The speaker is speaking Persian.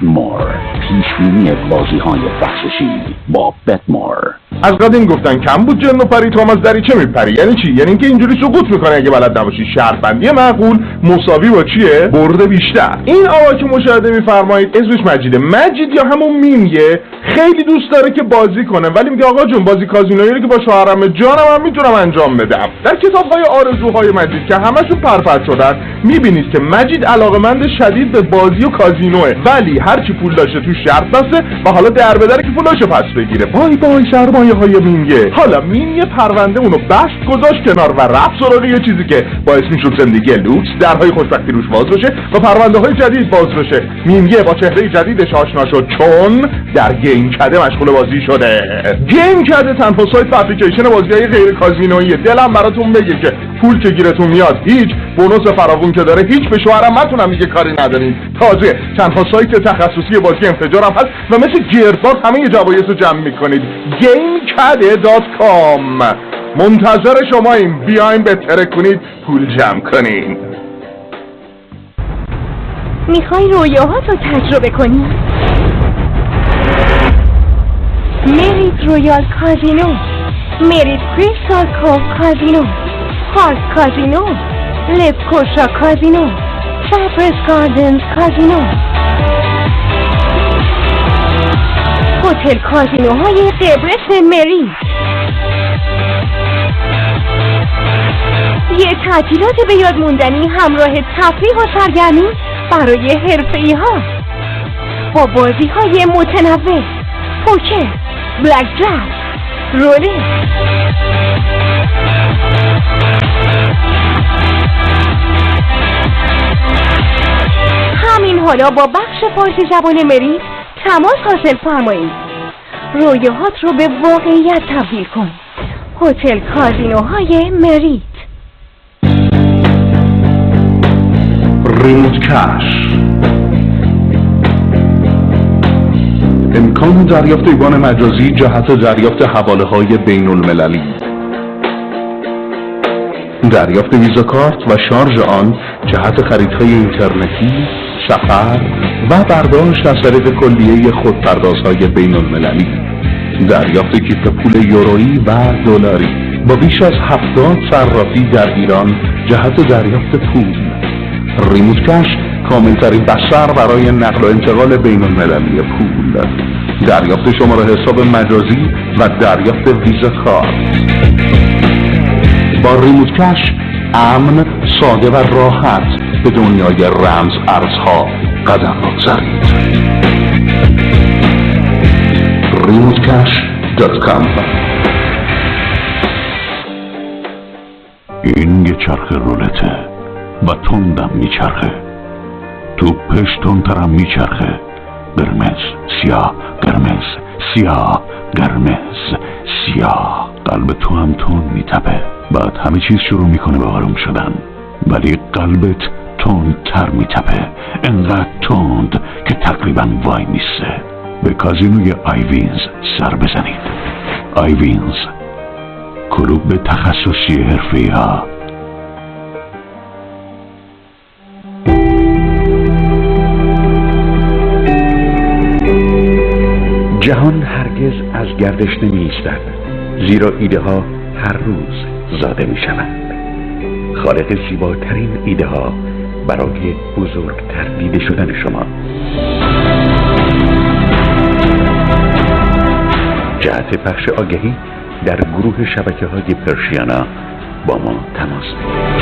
بتمار، پیشبینی بازی‌های بخششی با بتمار. از قدیم گفتن کم بود جن و پری تو هم از دریچه میپری. یعنی چی؟ یعنی اینکه اینجوری سقوط میکنه اگه بلد نباشی. شرط بندی معقول مساوی با چیه؟ برده بیشتر. این آقا که مشاهده میفرمایید اسمش مجیده. مجید یا همون میمیه خیلی دوست داره که بازی کنه، ولی میگه آقا جون بازی کازینویی رو که با شوهرم جانم هم میتونم انجام بدم. در کتاب‌های آرزوهای مجید که همشون پرپر شدن میبینید که مجید علاقه‌مند شدید به بازی و کازینوه، ولی هرچی پول داشته تو شرط بسته و حالا دربدره که پولاشو پس بگیره. بای بای سرمایه‌های میمیه. حالا میمیه پرونده اونو بست گذاشت کنار و رفت سراغ یه چیزی که باعث میشد زندگی لوکس، درهای خوشبختی روش باز بشه و پرونده‌های جدید باز بشه. میمیه با چهره جدیدش آشنا شد چون در گیم کده مشغول بازی شده. گیم کده تنها سایت و اپلیکیشن بازی‌های غیر کازینویی. دلم براتون بگه که پول که گیرتون میاد هیچ، بونوس فراوون که داره هیچ، به شوهرم متونم میگه کاری ندارین. تازه تنها سایت تخصصی بازی انفجار هم هست و مثل گیرباز همه جوایز رو جمع میکنید. gamekade.com. منتظر شماییم، بیاین بهتره کنید پول جمع کنین. میخوای رویاهات رو تجربه کنی؟ میرید رویال کازینو، میرید کریستال کوف کازینو، پارک کازینو، لفکوشا کازینو، سایپرس گاردنز کازینو، هتل کازینوهای قبرس مری. یه تعطیلات به یاد موندنی همراه تفریح و سرگرمی برای حرفه‌ای ها با بازی های متنوع، پوکر، بلک جک، رولت. همین حالا با بخش فارسی زبان مری تماس حاصل فرمایید. رویاهات رو به واقعیت تبدیل کن. هتل کازینوهای مریت. ریموت کش، امکان دریافت ایوان مجازی جهت دریافت حواله های بین المللی، دریافت ویزا کارت و شارژ آن جهت خریدهای اینترنتی، سفر و برداشت از طریق کلیه خودپردازهای بین المللی، دریافت کیف پول یورویی و دلاری با بیش از 70 صرافی در ایران جهت دریافت پول. ریموت کش کاملترین بستر برای نقل و انتقال بین المللی پول، دریافت شماره حساب مجازی و دریافت ویزا کارت. با ریموت کش امن، ساده و راحت به دنیای رمز ارزها قدم بگذارید. remotecash.com. این یه چرخ رولته و تندم میچرخه، توپش تندترم میچرخه. قرمز، سیاه، قرمز، سیاه، قرمز، سیاه. قلب تو هم تند میتپه، بعد همه چیز شروع میکنه به آروم شدن، ولی قلبت تندتر میتپه، انقدر تند که تقریبا وای میسته. به کازینوی آیوینز سر بزنید. آیوینز، کلوب تخصصی حرفه‌ای ها. جهان هرگز از گردش نمی ایستد، زیرا ایده ها هر روز زاده می شوند. خالق زیباترین ایده ها برای بزرگتر دیده شدن شما. جهت پخش آگهی در گروه شبکه‌های پرشیانا با ما تماس بگیرید.